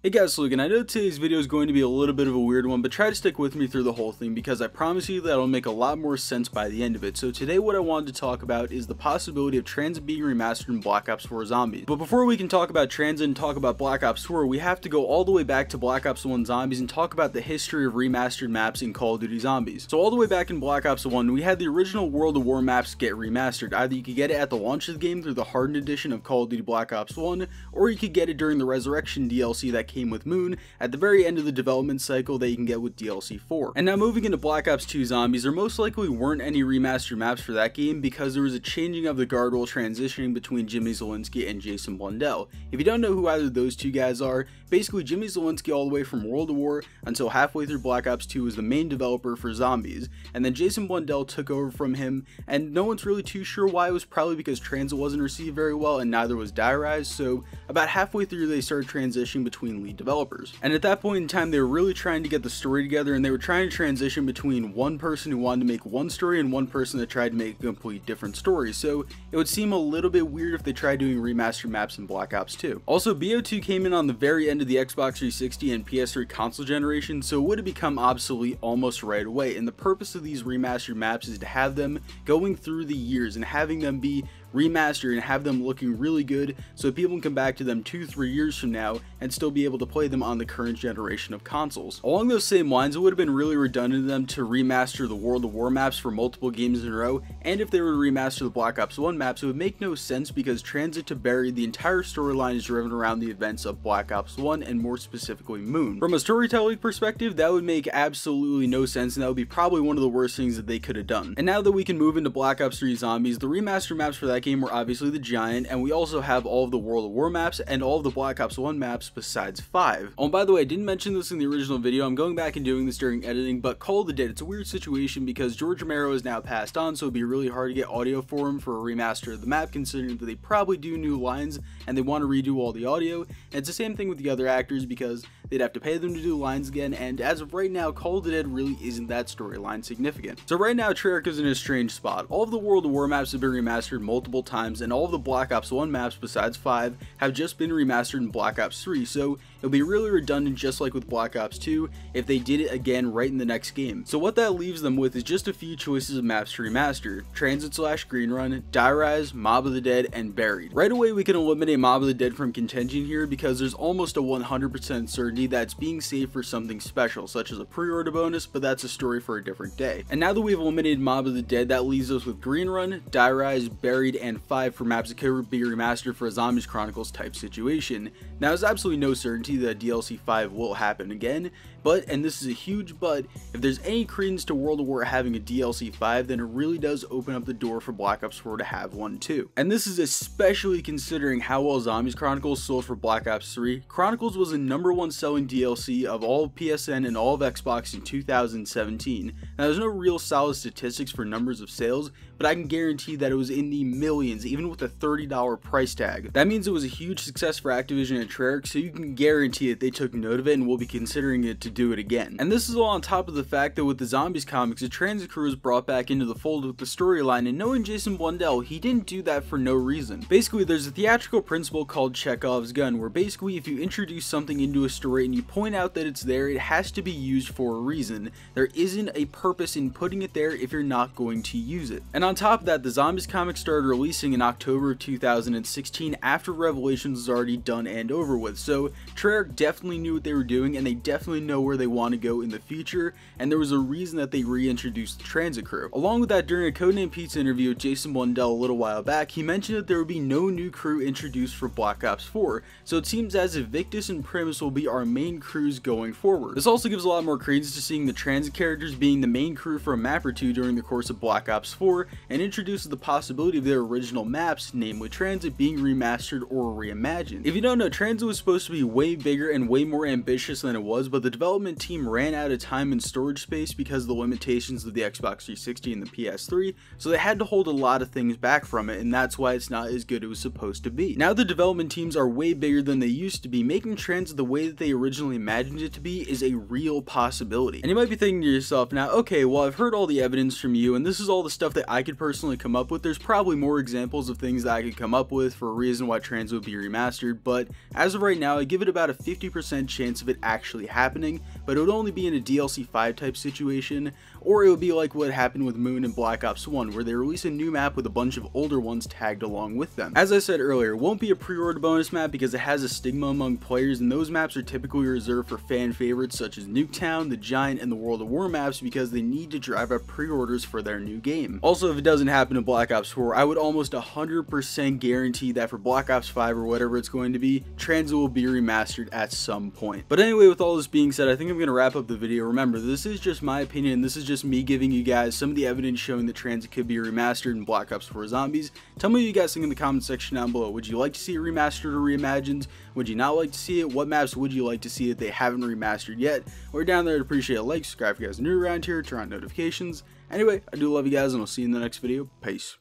Hey guys, so again, I know today's video is going to be a little bit of a weird one, but try to stick with me through the whole thing because I promise you that it'll make a lot more sense by the end of it. So today what I wanted to talk about is the possibility of Tranzit being remastered in Black Ops 4 Zombies. But before we can talk about Tranzit and talk about Black Ops 4, we have to go all the way back to Black Ops 1 Zombies and talk about the history of remastered maps in Call of Duty Zombies. So all the way back in Black Ops 1, we had the original World of War maps get remastered. Either you could get it at the launch of the game through the hardened edition of Call of Duty Black Ops 1, or you could get it during the Resurrection DLC that came with Moon, at the very end of the development cycle that you can get with DLC 4. And now moving into Black Ops 2 Zombies, there most likely weren't any remastered maps for that game because there was a changing of the guard role transitioning between Jimmy Zielinski and Jason Blundell. If you don't know who either of those two guys are, basically Jimmy Zielinski all the way from World of War until halfway through Black Ops 2 was the main developer for Zombies, and then Jason Blundell took over from him, and no one's really too sure why. It was probably because Tranzit wasn't received very well and neither was Die Rise, so about halfway through they started transitioning between lead developers. And at that point in time, they were really trying to get the story together, and they were trying to transition between one person who wanted to make one story and one person that tried to make a complete different story. So it would seem a little bit weird if they tried doing remastered maps in Black Ops 2. Also, BO2 came in on the very end of the Xbox 360 and PS3 console generation, so it would have become obsolete almost right away. And the purpose of these remastered maps is to have them going through the years and having them be remastered and have them looking really good so people can come back to them 2-3 years from now and still be able to play them on the current generation of consoles. Along those same lines, it would have been really redundant of them to remaster the World of War maps for multiple games in a row, and if they were to remaster the Black Ops 1 maps, it would make no sense because Tranzit to Buried, the entire storyline is driven around the events of Black Ops 1 and more specifically Moon. From a storytelling perspective, that would make absolutely no sense, and that would be probably one of the worst things that they could have done. And now that we can move into Black Ops 3 Zombies, the remastered maps for that game were obviously the Giant, and we also have all of the World of War maps and all of the Black Ops 1 maps besides 5. Oh, and by the way, I didn't mention this in the original video. I'm going back and doing this during editing, but Call of the Dead, it's a weird situation because George Romero is now passed on, so it'd be really hard to get audio for him for a remaster of the map, considering that they probably do new lines and they want to redo all the audio. And it's the same thing with the other actors because they'd have to pay them to do lines again, and as of right now, Call of the Dead really isn't that storyline significant. So right now, Treyarch is in a strange spot. All of the World of War maps have been remastered multiple times, and all of the Black Ops 1 maps besides 5 have just been remastered in Black Ops 3, so it'll be really redundant just like with Black Ops 2 if they did it again right in the next game. So what that leaves them with is just a few choices of maps to remaster: Tranzit/Green Run, Die Rise, Mob of the Dead, and Buried. Right away we can eliminate Mob of the Dead from contention here because there's almost a 100% certainty that it's being saved for something special, such as a pre-order bonus, but that's a story for a different day. And now that we've eliminated Mob of the Dead, that leaves us with Green Run, Die Rise, Buried, and 5 for maps that could be remastered for a Zombies Chronicles type situation. Now there's absolutely no certainty that DLC 5 will happen again, but, and this is a huge but, if there's any credence to World of War having a DLC 5, then it really does open up the door for Black Ops 4 to have one too. And this is especially considering how well Zombies Chronicles sold for Black Ops 3. Chronicles was the #1 selling DLC of all of PSN and all of Xbox in 2017. Now there's no real solid statistics for numbers of sales, but I can guarantee that it was in the millions, even with a $30 price tag. That means it was a huge success for Activision and Treyarch, so you can guarantee that they took note of it and will be considering it to do it again. And this is all on top of the fact that with the Zombies comics, the Tranzit crew was brought back into the fold with the storyline, and knowing Jason Blundell, he didn't do that for no reason. Basically, there's a theatrical principle called Chekhov's gun, where basically if you introduce something into a story and you point out that it's there, it has to be used for a reason. There isn't a purpose in putting it there if you're not going to use it. And on top of that, the Zombies comic started releasing in October of 2016 after Revelations was already done and over with, so Treyarch definitely knew what they were doing and they definitely know where they want to go in the future, and there was a reason that they reintroduced the Tranzit crew. Along with that, during a Codename Pizza interview with Jason Blundell a little while back, he mentioned that there would be no new crew introduced for Black Ops 4, so it seems as if Victus and Primus will be our main crews going forward. This also gives a lot more credence to seeing the Tranzit characters being the main crew for a map or two during the course of Black Ops 4, and introduces the possibility of their original maps, namely Tranzit, being remastered or reimagined. If you don't know, Tranzit was supposed to be way bigger and way more ambitious than it was, but the development team ran out of time and storage space because of the limitations of the Xbox 360 and the PS3, so they had to hold a lot of things back from it, and that's why it's not as good as it was supposed to be. Now the development teams are way bigger than they used to be. Making Tranzit the way that they originally imagined it to be is a real possibility. And you might be thinking to yourself now, okay, well I've heard all the evidence from you, and this is all the stuff that I could personally come up with. There's probably more more examples of things that I could come up with for a reason why Tranzit would be remastered, but as of right now, I give it about a 50% chance of it actually happening, but it would only be in a DLC 5 type situation, or it would be like what happened with Moon and Black Ops 1, where they release a new map with a bunch of older ones tagged along with them. As I said earlier, it won't be a pre-order bonus map because it has a stigma among players, and those maps are typically reserved for fan favorites such as Nuketown, the Giant, and the World of War maps because they need to drive up pre-orders for their new game. Also, if it doesn't happen in Black Ops 4, I would almost 100% guarantee that for Black Ops 5 or whatever it's going to be, Tranzit will be remastered at some point. But anyway, with all this being said, I think I'm going to wrap up the video. Remember, this is just my opinion, this is just me giving you guys some of the evidence showing that Tranzit could be remastered in Black Ops 4 Zombies. Tell me what you guys think in the comment section down below. Would you like to see it remastered or reimagined? Would you not like to see it? What maps would you like to see that they haven't remastered yet? Or down there, I'd appreciate a like, subscribe if you guys are new around here, turn on notifications. Anyway, I do love you guys, and I'll see you in the next video. Peace.